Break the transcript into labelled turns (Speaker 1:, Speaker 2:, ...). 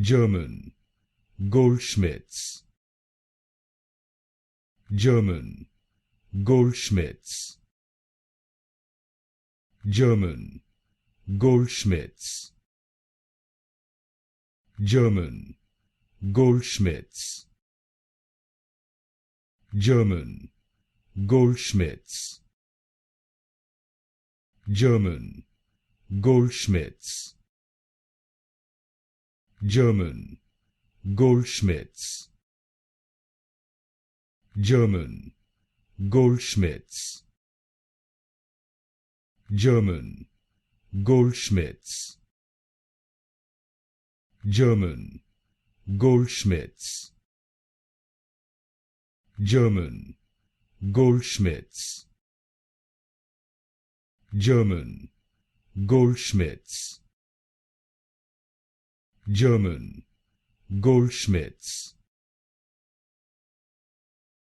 Speaker 1: German, Goldschmidts. German, Goldschmidts. German, Goldschmidts. German, Goldschmidts. German, Goldschmidts. German, Goldschmidts. German, Goldschmidts. German, Goldschmidts. German, Goldschmidts. German, Goldschmidts. German, Goldschmidts. German, Goldschmidts. German, Goldschmidts.